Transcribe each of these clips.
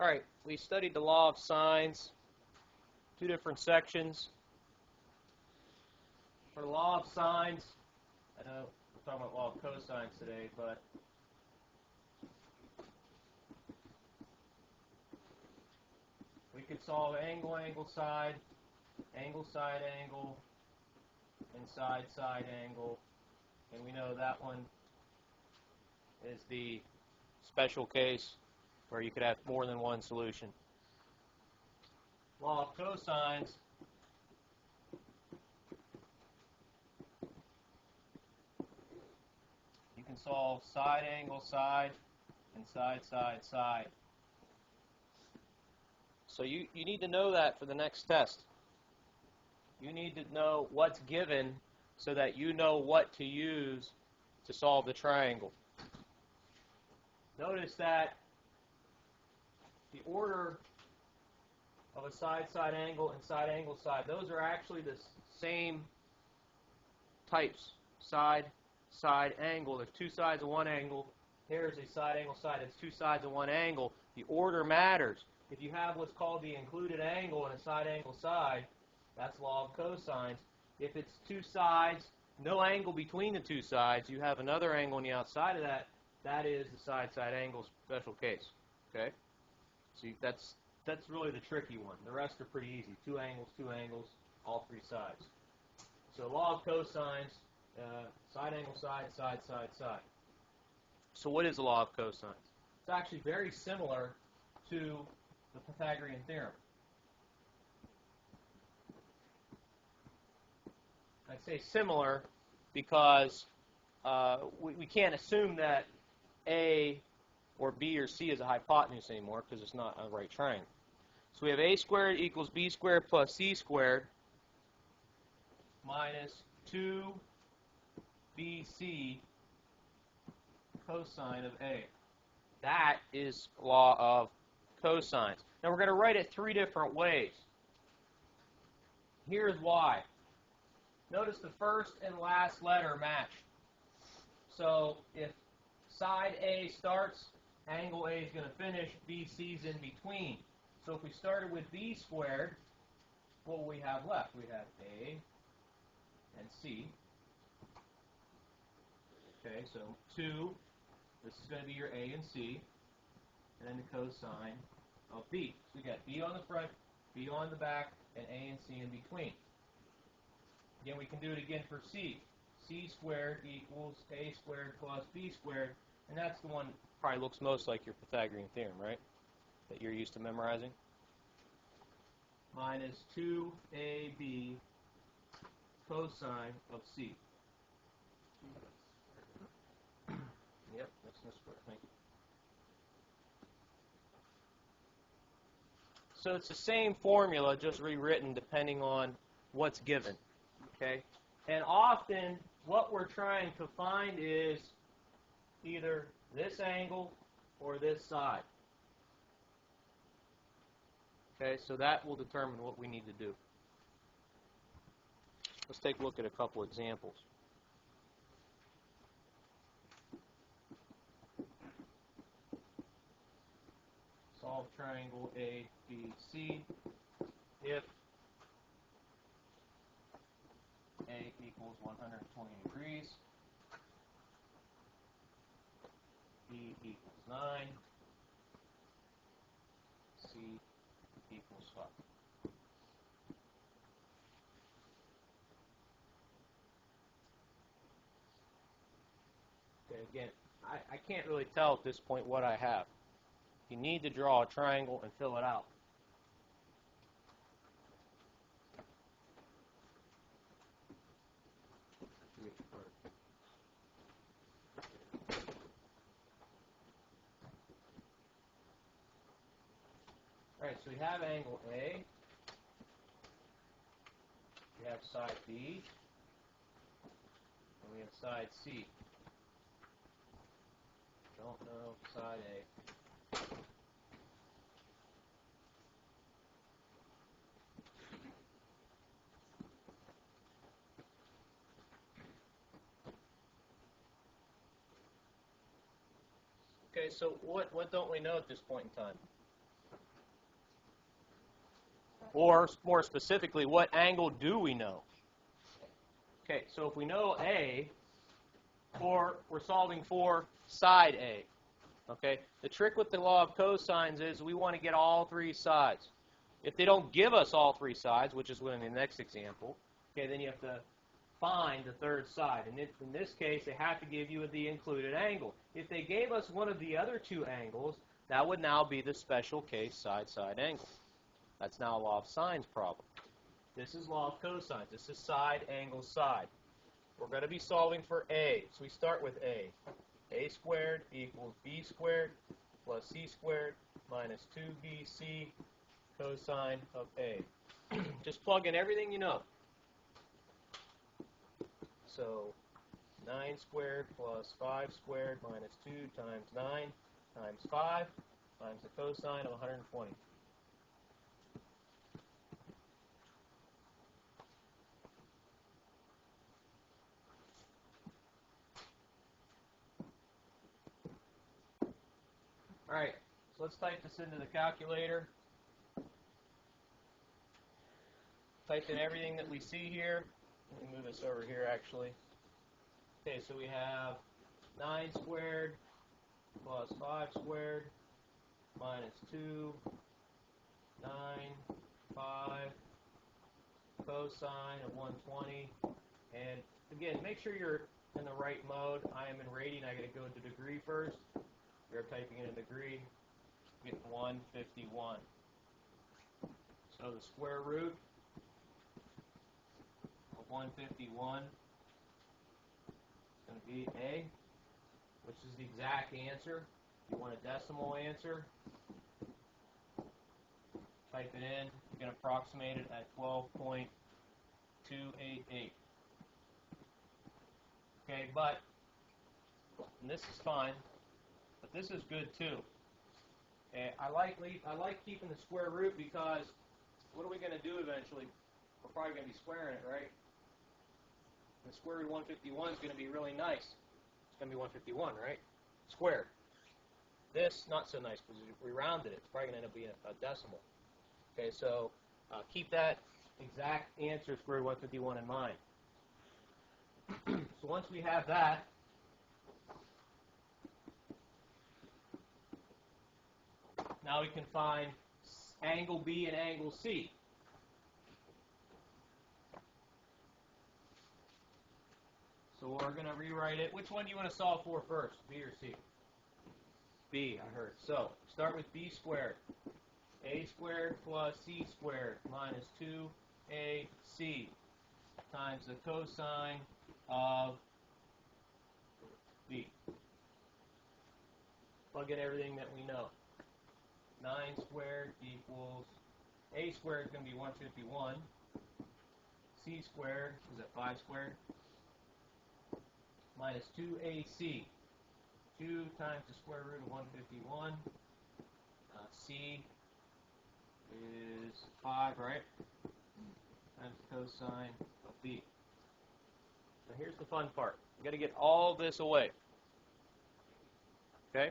All right, we studied the law of sines, two different sections. For the law of sines, I know we're talking about law of cosines today, but we could solve angle, angle, side, angle, side, angle, and side, side, angle. And we know that one is the special case where you could have more than one solution. Law of cosines, you can solve side, angle, side, and side, side, side. So you need to know that for the next test. You need to know what's given so that you know what to use to solve the triangle. Notice that the order of a side-side angle and side-angle side, those are actually the same types. Side, side, angle. There's two sides of one angle. Here's a side angle side. It's two sides of one angle. The order matters. If you have what's called the included angle and a side angle side, that's law of cosines. If it's two sides, no angle between the two sides, you have another angle on the outside of that, that is the side-side angle special case. Okay? So that's really the tricky one. The rest are pretty easy. Two angles, all three sides. So law of cosines, side angle side, side, side, side. So what is the law of cosines? It's actually very similar to the Pythagorean theorem. I'd say similar because we can't assume that A or B or C is a hypotenuse anymore because it's not a right triangle. So we have A squared equals B squared plus C squared minus 2BC cosine of A. That is law of cosines. Now we're going to write it three different ways. Here's why. Notice the first and last letter match. So if side A starts, angle A is going to finish, BC's in between. So if we started with B squared, what will we have left? We have A and C. Okay, so 2, this is going to be your A and C, and then the cosine of B. So we got B on the front, B on the back, and A and C in between. Again, we can do it again for C. C squared equals A squared plus B squared, and that's the one that probably looks most like your Pythagorean theorem, right? That you're used to memorizing. Minus 2AB cosine of C. Yep, that's the square. Thank you. So it's the same formula, just rewritten depending on what's given. Okay? And often, what we're trying to find is either this angle or this side. Okay, so that will determine what we need to do. Let's take a look at a couple examples. Solve triangle ABC if A equals 120 degrees, B equals 9, C equals 5. Okay, again, I can't really tell at this point what I have. You need to draw a triangle and fill it out. All right, so we have angle A. We have side B. And we have side C. Don't know side A. Okay, so what don't we know at this point in time? Or more specifically, what angle do we know? Okay, so if we know A, or we're solving for side A. Okay, the trick with the law of cosines is we want to get all three sides. If they don't give us all three sides, which is in the next example, okay, then you have to find the third side. And in this case, they have to give you the included angle. If they gave us one of the other two angles, that would now be the special case side-side angle. That's now a law of sines problem. This is law of cosines. This is side, angle, side. We're going to be solving for A. So we start with A. A squared equals B squared plus C squared minus 2BC cosine of A. Just plug in everything you know. So 9 squared plus 5 squared minus 2 times 9 times 5 times the cosine of 120. All right, so let's type this into the calculator. Type in everything that we see here. Let me move this over here, actually. Okay, so we have 9 squared plus 5 squared minus 2, 9, 5, cosine of 120. And again, make sure you're in the right mode. I am in radian. I got to go to degree first. We're typing in a degree. Get 151. So the square root of 151 is going to be A, which is the exact answer. If you want a decimal answer, type it in. You can approximate it at 12.288. Okay, but, and this is fine, but this is good too. Okay, I like keeping the square root because what are we going to do eventually? We're probably going to be squaring it, right? The square root of 151 is going to be really nice. It's going to be 151, right? Squared. This, not so nice because we rounded it. It's probably going to end up being a decimal. Okay, so keep that exact answer, square root of 151, in mind. So once we have that, now we can find angle B and angle C. So we're going to rewrite it. Which one do you want to solve for first, B or C? B, I heard. So start with B squared. A squared plus C squared minus 2AC times the cosine of B. Plug in everything that we know. 9 squared equals, A squared is going to be 151. C squared is at 5 squared. Minus 2AC. 2 times the square root of 151. C is 5, right? Times the cosine of B. So here's the fun part. You've got to get all this away. Okay?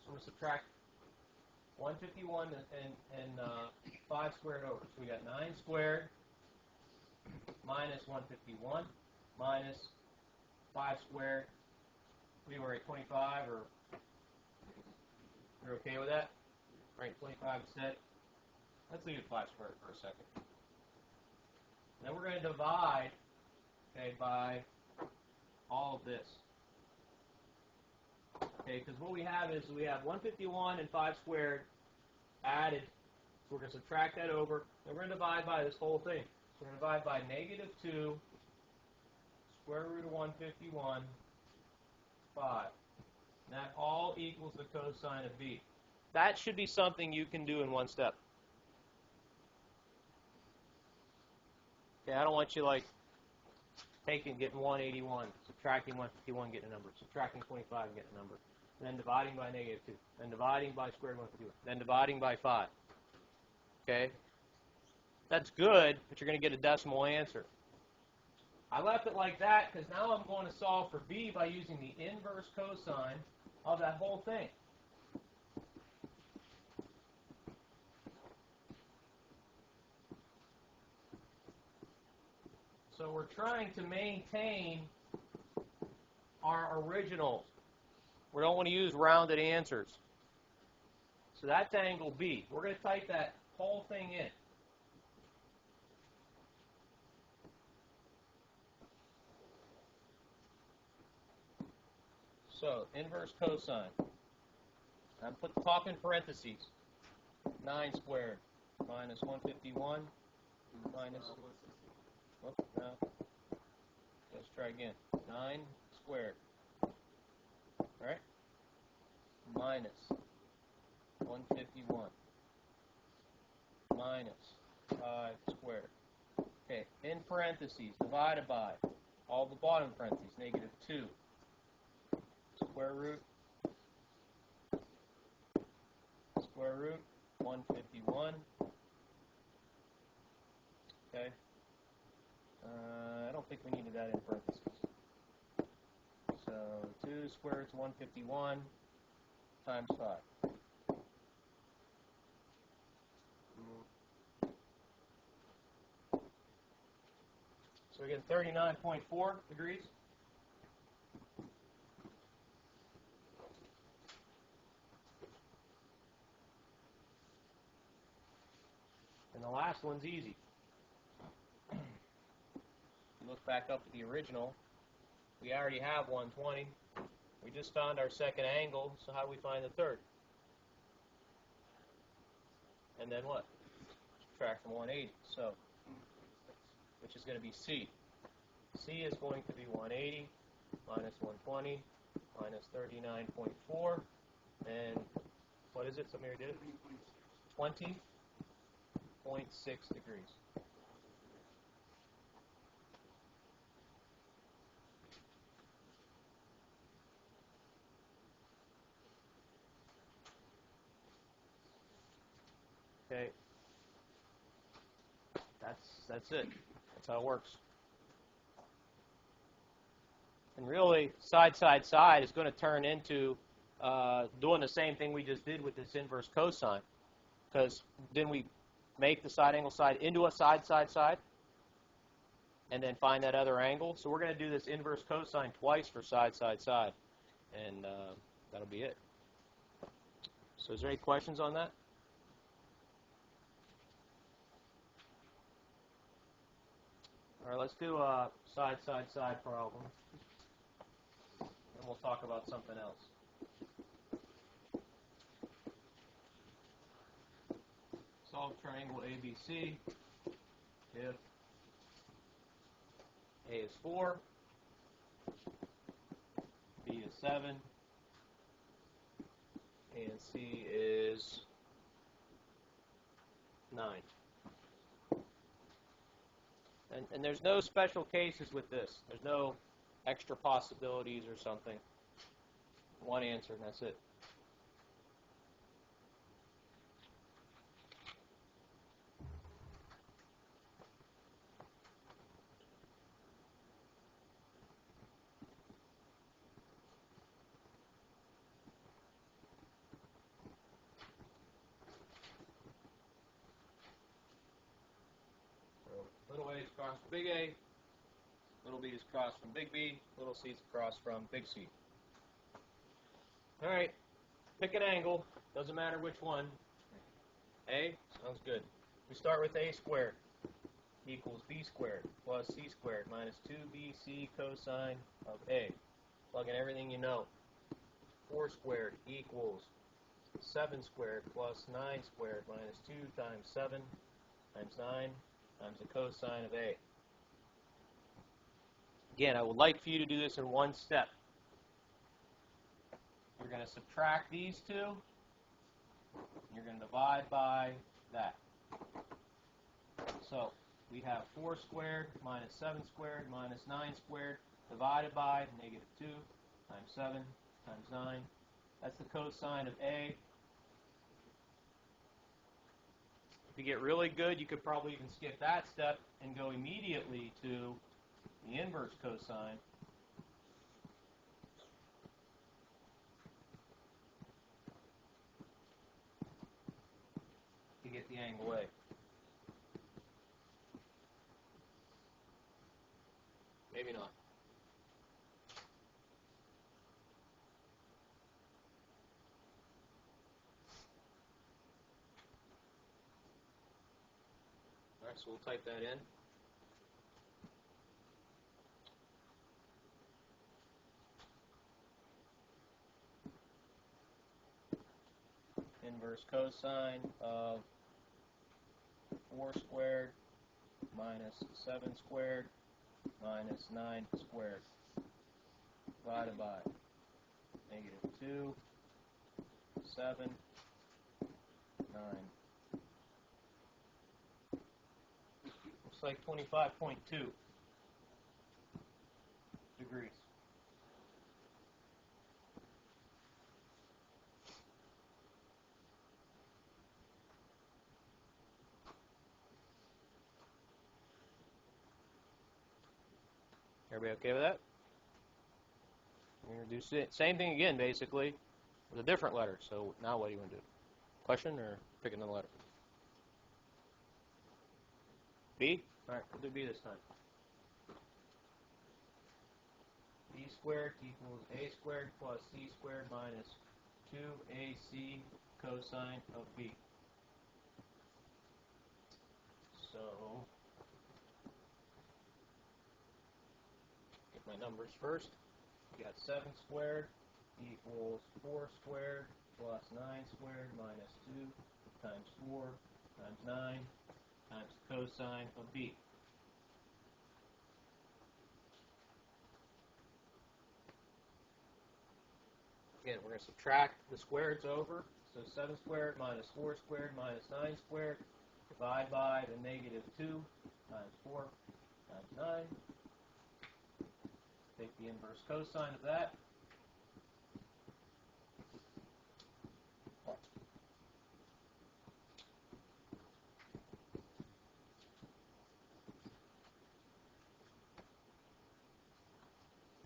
So we'll subtract 151 and 5 squared over. So we got 9 squared minus 151 minus 5 squared. We were at 25, or you're okay with that? Right, 25 instead. Let's leave it 5 squared for a second. Then we're going to divide, okay, by all of this. Okay, because what we have is we have 151 and 5 squared added. So we're going to subtract that over, and we're going to divide by this whole thing. So we're going to divide by negative 2 square root of 151, 5. And that all equals the cosine of B. That should be something you can do in one step. Okay, I don't want you like getting 181, subtracting 151, getting a number, subtracting 25, getting a number, and then dividing by negative 2, then dividing by square root of 151, then dividing by 5. Okay? That's good, but you're going to get a decimal answer. I left it like that because now I'm going to solve for B by using the inverse cosine of that whole thing. So we're trying to maintain our originals. We don't want to use rounded answers. So that's angle B. We're going to type that whole thing in. So inverse cosine. I'm put the top in parentheses. 9 squared minus 151 minus, whoops, no. Let's try again. 9 squared, right? Minus 151 minus 5 squared. Okay, in parentheses, divided by all the bottom parentheses, negative 2 square root 151. Okay. I don't think we needed that in parentheses. So 2 square root 151 times 5. So we get 39.4 degrees. And the last one's easy. Look back up at the original. We already have 120. We just found our second angle, so how do we find the third? And then what? Subtract from 180. So, which is going to be C. C is going to be 180 minus 120 minus 39.4. And what is it? Somebody did it? 20.6 degrees. Okay. That's it. That's how it works. And really, side, side, side is going to turn into doing the same thing we just did with this inverse cosine. Because didn't we make the side angle side into a side, side, side? And then find that other angle. So we're going to do this inverse cosine twice for side, side, side. And that'll be it. So is there any questions on that? All right, let's do a side, side, side problem. And we'll talk about something else. Solve triangle ABC if A is 4, B is 7, and C is 9. And there's no special cases with this. There's no extra possibilities or something. One answer and that's it. So little a is across from big A, little b is across from big B, little c is across from big C. All right, pick an angle. Doesn't matter which one. A, sounds good. We start with a squared equals b squared plus c squared minus 2bc cosine of a. Plug in everything you know. 4 squared equals 7 squared plus 9 squared minus 2 times 7 times 9 times the cosine of a. Again, I would like for you to do this in one step. You're going to subtract these two. You're going to divide by that. So we have 4 squared minus 7 squared minus 9 squared divided by negative 2 times 7 times 9. That's the cosine of A. If you get really good, you could probably even skip that step and go immediately to the inverse cosine. To get the angle A. Maybe not. All right, so we'll type that in. Inverse cosine of 4 squared minus 7 squared minus 9 squared divided by -2, 7, 9. Looks like 25.2 degrees. Everybody okay with that? We're going to do same thing again, basically, with a different letter. So now what do you want to do? Question or pick another letter? B? All right, we'll do B this time. B squared equals A squared plus C squared minus 2AC cosine of B. So, get my numbers first. We got 7 squared equals 4 squared plus 9 squared minus 2 times 4 times 9 times cosine of B. Again, we're going to subtract the squareds over. So 7 squared minus 4 squared minus 9 squared. Divide by the -2 times 4 times 9. Take the inverse cosine of that.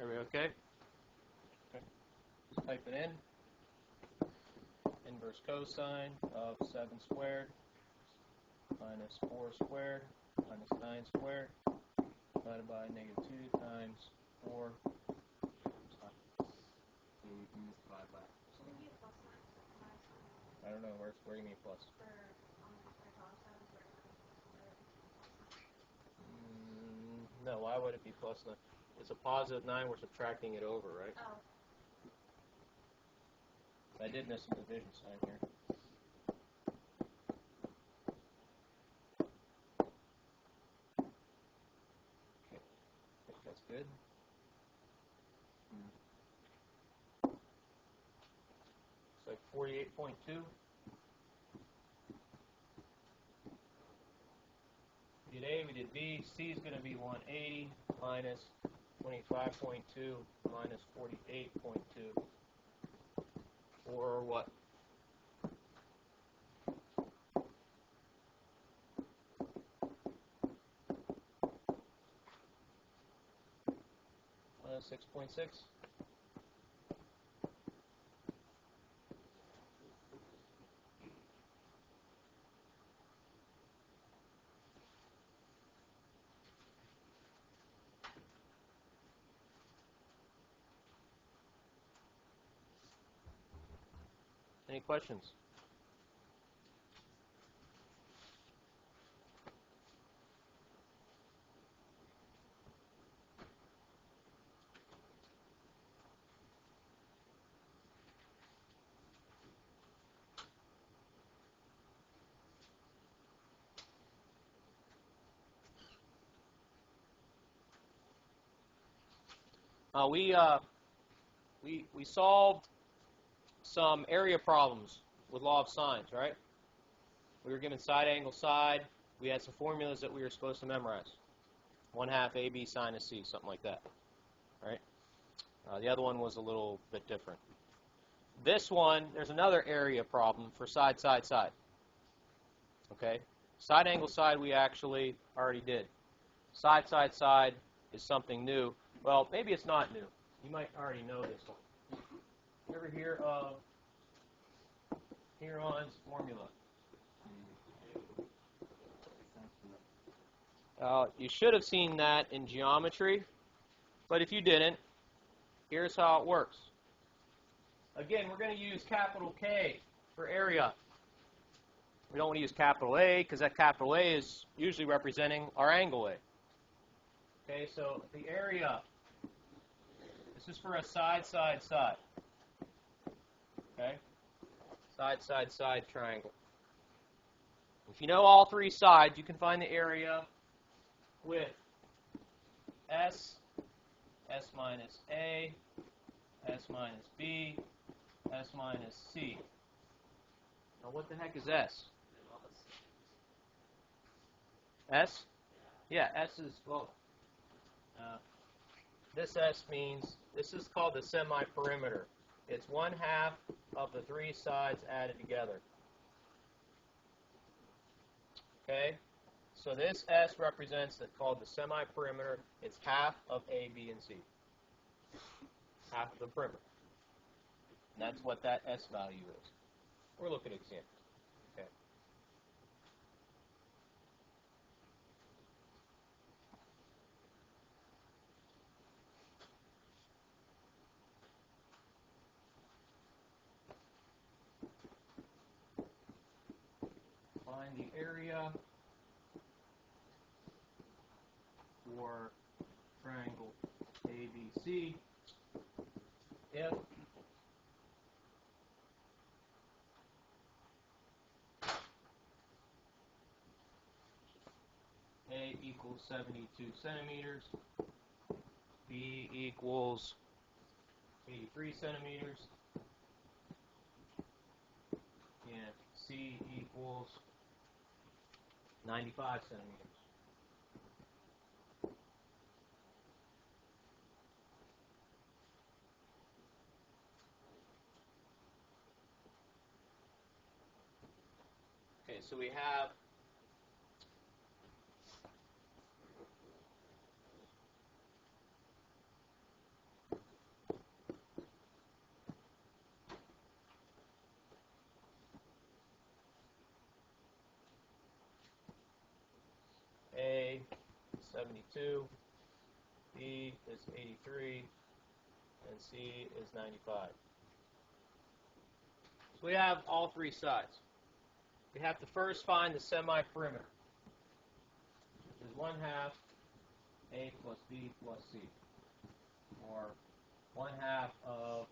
Everybody okay? Okay. Just type it in. Inverse cosine of 7 squared minus 4 squared minus 9 squared divided by -2 times 4 times 9. Divide by. I don't know. Where do you mean plus? No, why would it be plus 9? It's a positive 9. We're subtracting it over, right? Oh. I did miss some division sign here. Okay, I think that's good. It's like 48.2. We did A, we did B. C is going to be 180 minus 25.2 minus 48.2. Or what? Minus 6.6. Any questions? We solved some area problems with law of sines, right? We were given side angle side. We had some formulas that we were supposed to memorize. 1/2 AB sine of C, something like that, right? The other one was a little bit different. This one, there's another area problem for side, side, side. Okay? Side angle side we actually already did. Side, side, side is something new. Well, maybe it's not new. You might already know this one. You ever hear of Heron's formula? You should have seen that in geometry. But if you didn't, here's how it works. Again, we're going to use capital K for area. We don't want to use capital A because that capital A is usually representing our angle A. Okay, so the area, this is for a side, side, side. Okay? Side, side, side triangle. If you know all three sides, you can find the area with S, S minus A, S minus B, S minus C. Now what the heck is S? S? Yeah, S is, well, this S means, this is called the semi-perimeter. It's 1/2 of the three sides added together. Okay? So this S represents what's called the semi-perimeter. It's half of A, B, and C. Half of the perimeter. And that's what that S value is. We're looking at examples. Okay. Find the area for triangle ABC if A equals 72 centimeters, B equals 83 centimeters, and C equals 95 centimeters. Okay, so we have A is 72, B is 83, and C is 95. So we have all three sides. We have to first find the semi-perimeter, which is 1/2 A plus B plus C, or 1/2 of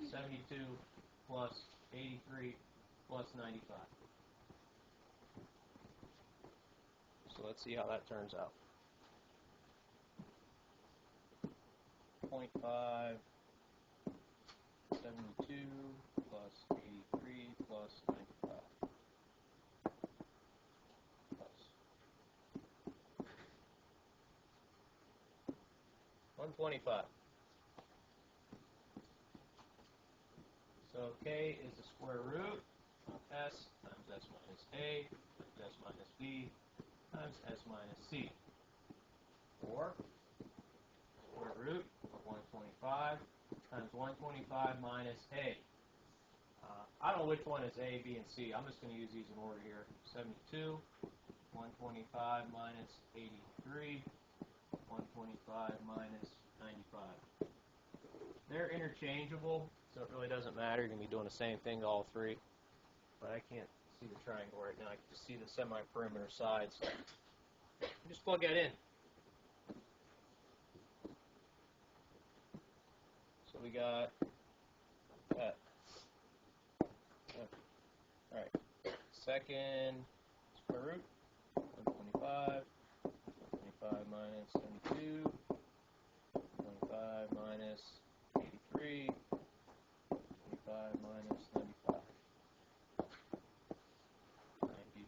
72 plus 83 plus 95. So let's see how that turns out. 0.5, 72 plus 83 plus 95. Plus 125. So K is the square root of S times S minus A times S minus B times S minus C. Or square root of 125 times 125 minus A. I don't know which one is A, B, and C. I'm just going to use these in order here. 72, 125 minus 83, 125 minus 95. They're interchangeable, so it really doesn't matter. You're going to be doing the same thing to all three. But I can't see the triangle right now. I can just see the semi-perimeter sides. Just plug that in. So we got that. All right. Second square root, 125. 25 minus 72. 25 minus 83. 25 minus 95. 90.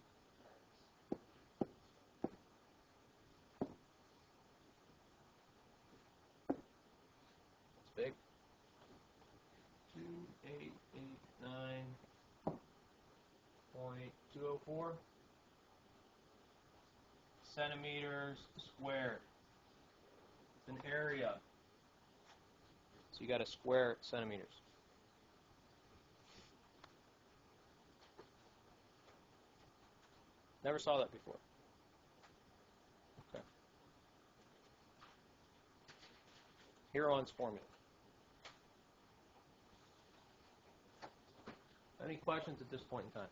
That's big. 2889.204 centimeters squared. It's an area. So you got to square centimeters. Never saw that before. Okay. Heron's formula. Any questions at this point in time?